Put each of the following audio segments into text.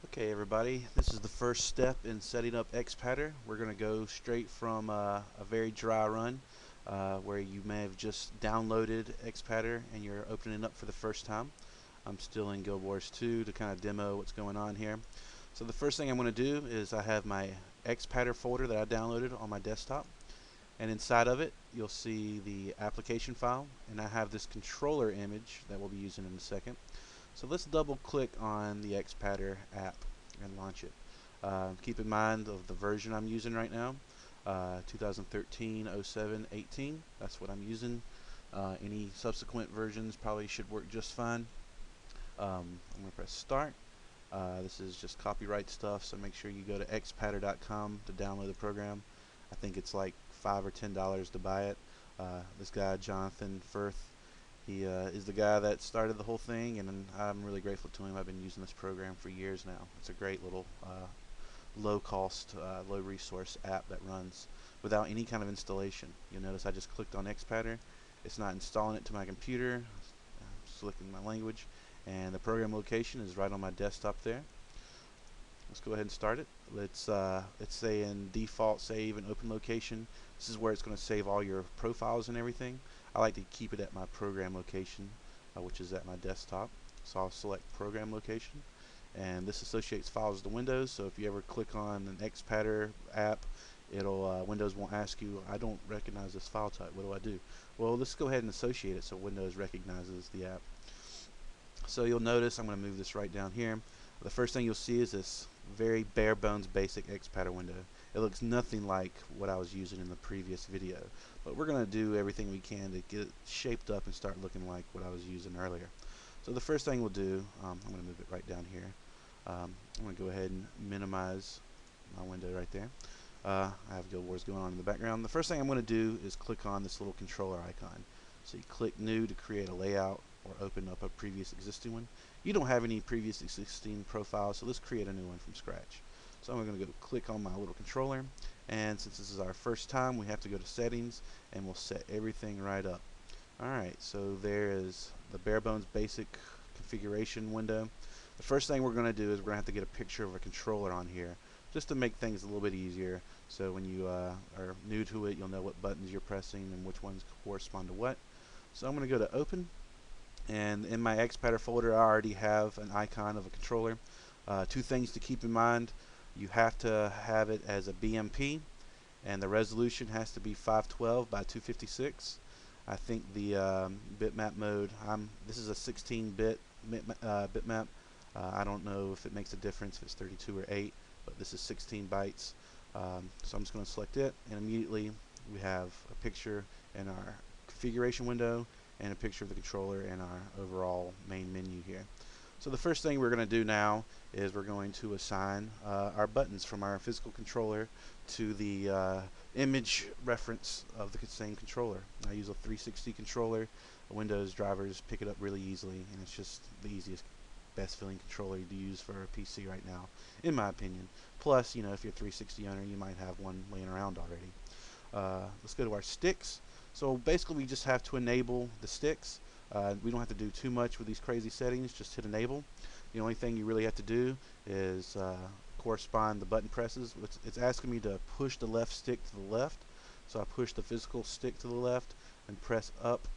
Okay everybody, this is the first step in setting up Xpadder. We're going to go straight from a very dry run where you may have just downloaded Xpadder and you're opening it up for the first time. I'm still in Guild Wars 2 to kind of demo what's going on here. So the first thing I'm going to do is I have my Xpadder folder that I downloaded on my desktop, and inside of it you'll see the application file, and I have this controller image that we'll be using in a second. So let's double click on the Xpadder app and launch it. Keep in mind of the version I'm using right now, 2013 07 18. That's what I'm using. Any subsequent versions probably should work just fine. I'm going to press start. This is just copyright stuff, so make sure you go to xpadder.com to download the program. I think it's like $5 or $10 to buy it. This guy Jonathan Firth, he is the guy that started the whole thing, and I'm really grateful to him. I've been using this program for years now. It's a great little low-cost, low-resource app that runs without any kind of installation. You'll notice I just clicked on Xpadder. It's not installing it to my computer. I'm selecting my language, and the program location is right on my desktop there. Let's go ahead and start it. Let's say in default save and open location. This is where it's going to save all your profiles and everything. I like to keep it at my program location, which is at my desktop. So I'll select program location, and this associates files to Windows. So if you ever click on an Xpadder app, it'll Windows won't ask you, I don't recognize this file type. What do I do? Well, let's go ahead and associate it so Windows recognizes the app. So you'll notice I'm going to move this right down here. The first thing you'll see is this very bare bones basic Xpadder window. It looks nothing like what I was using in the previous video, but we're going to do everything we can to get it shaped up and start looking like what I was using earlier. So the first thing we'll do, I'm going to move it right down here. I'm going to go ahead and minimize my window right there. I have Guild Wars going on in the background. The first thing I'm going to do is click on this little controller icon. So you click new to create a layout or open up a previous existing one. You don't have any previous existing profiles, so let's create a new one from scratch. So I'm going to go click on my little controller, and since this is our first time, we have to go to settings, and we'll set everything right up. Alright, so there is the bare bones basic configuration window. The first thing we're going to do is we're going to have to get a picture of a controller on here, just to make things a little bit easier, so when you are new to it, you'll know what buttons you're pressing and which ones correspond to what. So I'm going to go to open, and in my Xpadder folder I already have an icon of a controller. Two things to keep in mind: you have to have it as a BMP, and the resolution has to be 512 by 256. I think the bitmap mode, this is a 16-bit bitmap. I don't know if it makes a difference if it's 32 or 8, but this is 16 bytes. So I'm just going to select it, and immediately we have a picture in our configuration window and a picture of the controller in our overall main menu here. So the first thing we're going to do now is we're going to assign our buttons from our physical controller to the image reference of the same controller. I use a 360 controller. Windows drivers pick it up really easily, and it's just the easiest, best feeling controller to use for a PC right now, in my opinion. Plus, you know, if you're a 360 owner, you might have one laying around already. Let's go to our sticks. So basically we just have to enable the sticks. We don't have to do too much with these crazy settings, just hit enable. The only thing you really have to do is correspond the button presses. It's asking me to push the left stick to the left, so I push the physical stick to the left and press up,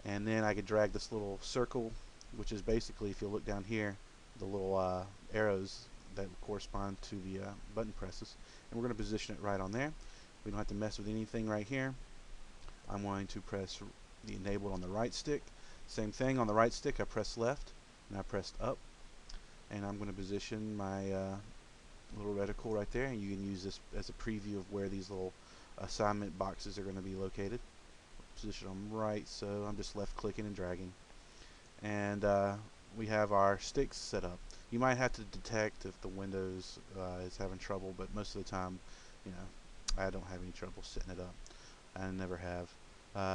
and then I could drag this little circle, which is basically, if you look down here, the little arrows that correspond to the button presses, and we're going to position it right on there. We don't have to mess with anything right here. I'm going to press the enable on the right stick. Same thing on the right stick, I press left and I pressed up, and I'm going to position my little reticle right there, and you can use this as a preview of where these little assignment boxes are going to be located. Position them right, so I'm just left clicking and dragging, and we have our sticks set up. You might have to detect if the Windows is having trouble, but most of the time, you know, I don't have any trouble setting it up. I never have.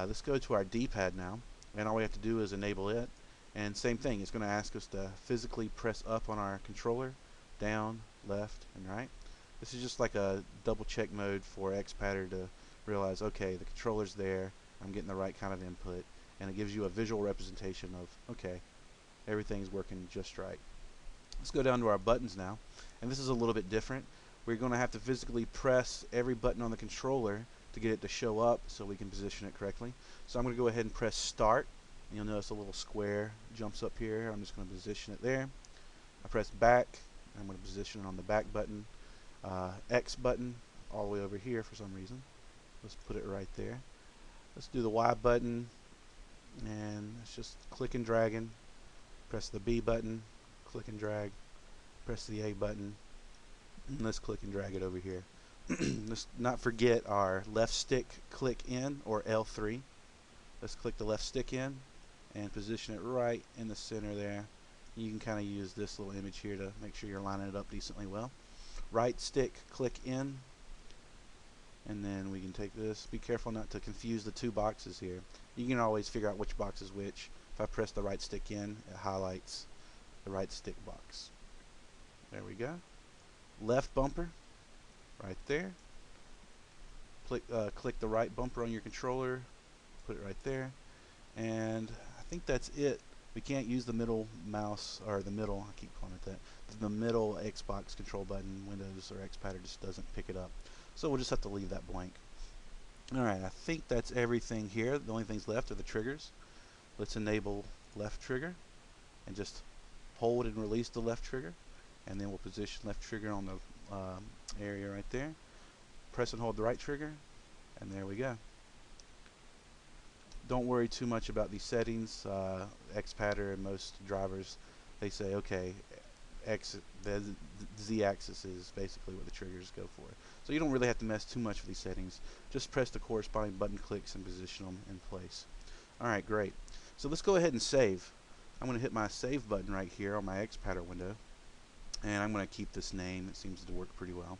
Let's go to our D-pad now, and all we have to do is enable it, and same thing, it's going to ask us to physically press up on our controller, down, left, and right. This is just like a double check mode for Xpadder to realize, okay, the controller's there, I'm getting the right kind of input, and it gives you a visual representation of, okay, everything's working just right. Let's go down to our buttons now. and this is a little bit different. We're going to have to physically press every button on the controller to get it to show up so we can position it correctly. So I'm going to go ahead and press start. You'll notice a little square jumps up here. I'm just going to position it there. I press back. I'm going to position it on the back button. X button all the way over here for some reason. Let's put it right there. Let's do the Y button, and it's just click and dragging. Press the B button, click and drag. Press the A button, and let's click and drag it over here. Let's not forget our left stick click in, or L3. Let's click the left stick in and position it right in the center there. You can kind of use this little image here to make sure you're lining it up decently well. Right stick click in, and then we can take this. Be careful not to confuse the two boxes here. You can always figure out which box is which. If I press the right stick in, it highlights the right stick box. There we go. Left bumper right there. Click the right bumper on your controller, put it right there, and I think that's it. We can't use the middle mouse, or the middle, I keep calling it that, the middle Xbox control button. Windows or Xpadder just doesn't pick it up. So we'll just have to leave that blank. Alright, I think that's everything here. The only things left are the triggers. Let's enable left trigger and just hold and release the left trigger, and then we'll position left trigger on the area right there. Press and hold the right trigger, and there we go. Don't worry too much about these settings. Xpadder and most drivers, they say, okay, the Z-axis is basically what the triggers go for. So you don't really have to mess too much with these settings. Just press the corresponding button clicks and position them in place. Alright, great. So let's go ahead and save. I'm going to hit my save button right here on my Xpadder window, and I'm going to keep this name. It seems to work pretty well.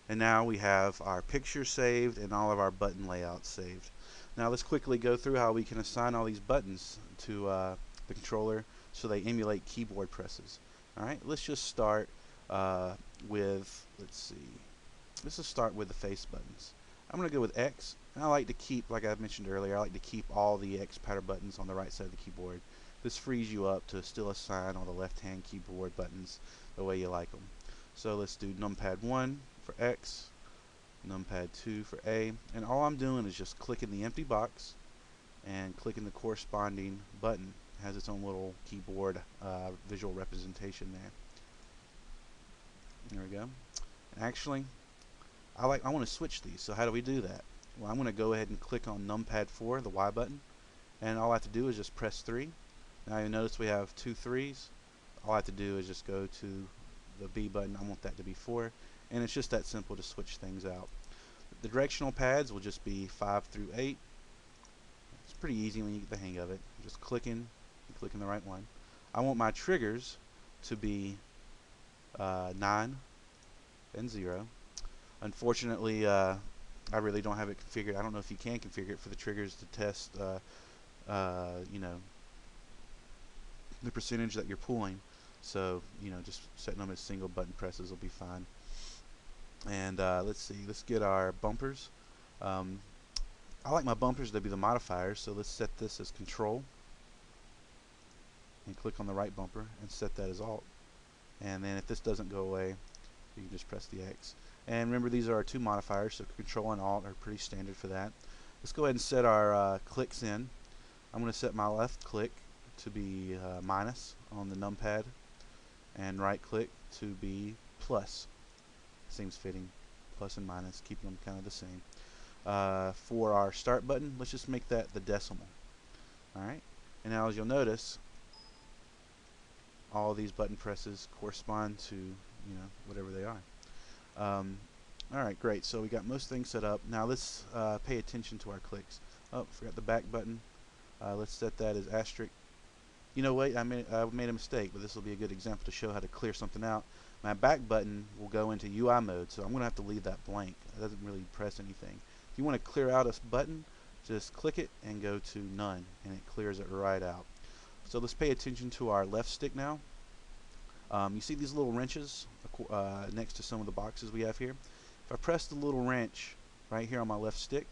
And now we have our picture saved and all of our button layouts saved. Now let's quickly go through how we can assign all these buttons to the controller so they emulate keyboard presses. Alright, let's just start with, let's just start with the face buttons. I'm going to go with X, and I like to keep, like I mentioned earlier, I like to keep all the Xpadder buttons on the right side of the keyboard. This frees you up to still assign all the left-hand keyboard buttons the way you like them. So let's do numpad 1 for X, numpad 2 for A, and all I'm doing is just clicking the empty box and clicking the corresponding button. It has its own little keyboard visual representation there. There we go. And actually, I want to switch these. So how do we do that? Well, I'm going to go ahead and click on numpad 4, the Y button, and all I have to do is just press 3. Now you notice we have 2 3s. All I have to do is just go to the B button. I want that to be 4, and it's just that simple to switch things out. The directional pads will just be 5 through 8. It's pretty easy when you get the hang of it. Just clicking and clicking the right one. I want my triggers to be 9 and 0. Unfortunately, I really don't have it configured. I don't know if you can configure it for the triggers to test, you know, the percentage that you're pulling. So, you know, just setting them as single button presses will be fine. And let's see, let's get our bumpers. I like my bumpers to be the modifiers, so let's set this as control and click on the right bumper and set that as alt. And then if this doesn't go away, you can just press the X. And remember, these are our 2 modifiers, so control and alt are pretty standard for that. Let's go ahead and set our clicks in. I'm going to set my left click to be minus on the numpad, and right click to be plus. Seems fitting, plus and minus, keeping them kind of the same. For our start button, let's just make that the decimal. Alright, and now as you'll notice, all these button presses correspond to, you know, whatever they are. Alright, great. So we got most things set up. Now let's pay attention to our clicks. Oh, forgot the back button. Let's set that as asterisk. You know what, I made a mistake, but this will be a good example to show how to clear something out. My back button will go into UI mode, so I'm going to have to leave that blank. It doesn't really press anything. If you want to clear out a button, just click it and go to none, and it clears it right out. So let's pay attention to our left stick now. You see these little wrenches next to some of the boxes we have here? If I press the little wrench right here on my left stick,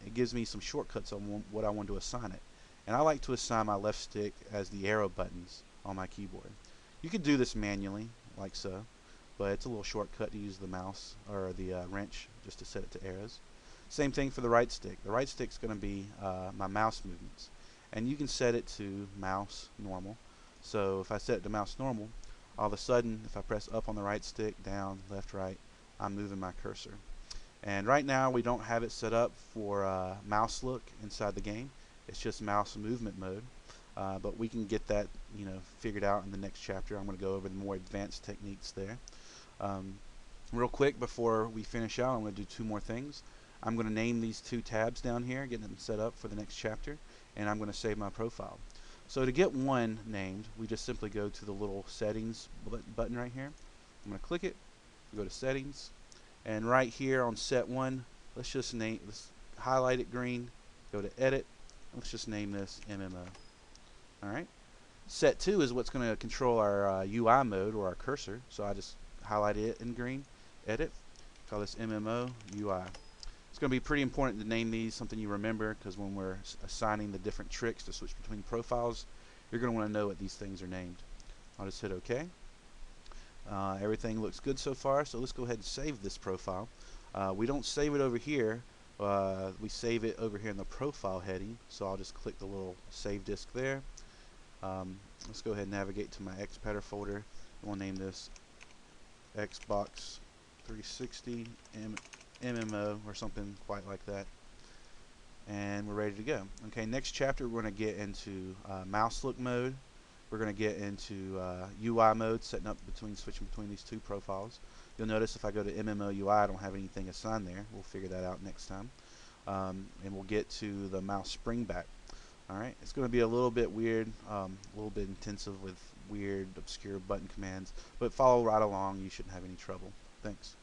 it gives me some shortcuts on what I want to assign it. And I like to assign my left stick as the arrow buttons on my keyboard. You could do this manually, like so, but it's a little shortcut to use the mouse or the wrench just to set it to arrows. Same thing for the right stick. The right stick's going to be my mouse movements, and you can set it to mouse normal. So if I set it to mouse normal, all of a sudden if I press up on the right stick, down, left, right, I'm moving my cursor. And right now we don't have it set up for mouse look inside the game. It's just mouse movement mode. But we can get that, figured out in the next chapter. I'm going to go over the more advanced techniques there. Real quick before we finish out, I'm going to do two more things. I'm going to name these two tabs down here, getting them set up for the next chapter, and I'm going to save my profile. So to get one named, we just simply go to the little settings button right here. I'm going to click it, go to settings, and right here on set one, let's highlight it green, go to edit, let's just name this MMO. Alright. Set 2 is what's going to control our UI mode or our cursor. So I just highlight it in green, edit, call this MMO UI. It's going to be pretty important to name these something you remember, because when we're assigning the different tricks to switch between profiles, you're going to want to know what these things are named. I'll just hit OK. Everything looks good so far, so let's go ahead and save this profile. We don't save it over here. We save it over here in the profile heading, so I'll just click the little save disk there. Let's go ahead and navigate to my Xpadder folder. We'll name this Xbox 360 MMO or something quite like that. And we're ready to go. Okay, next chapter we're going to get into mouse look mode. We're going to get into UI mode, switching between these two profiles. You'll notice if I go to MMO UI, I don't have anything assigned there. We'll figure that out next time. And we'll get to the mouse spring back. Alright, it's going to be a little bit weird, a little bit intensive with weird, obscure button commands, but follow right along. You shouldn't have any trouble. Thanks.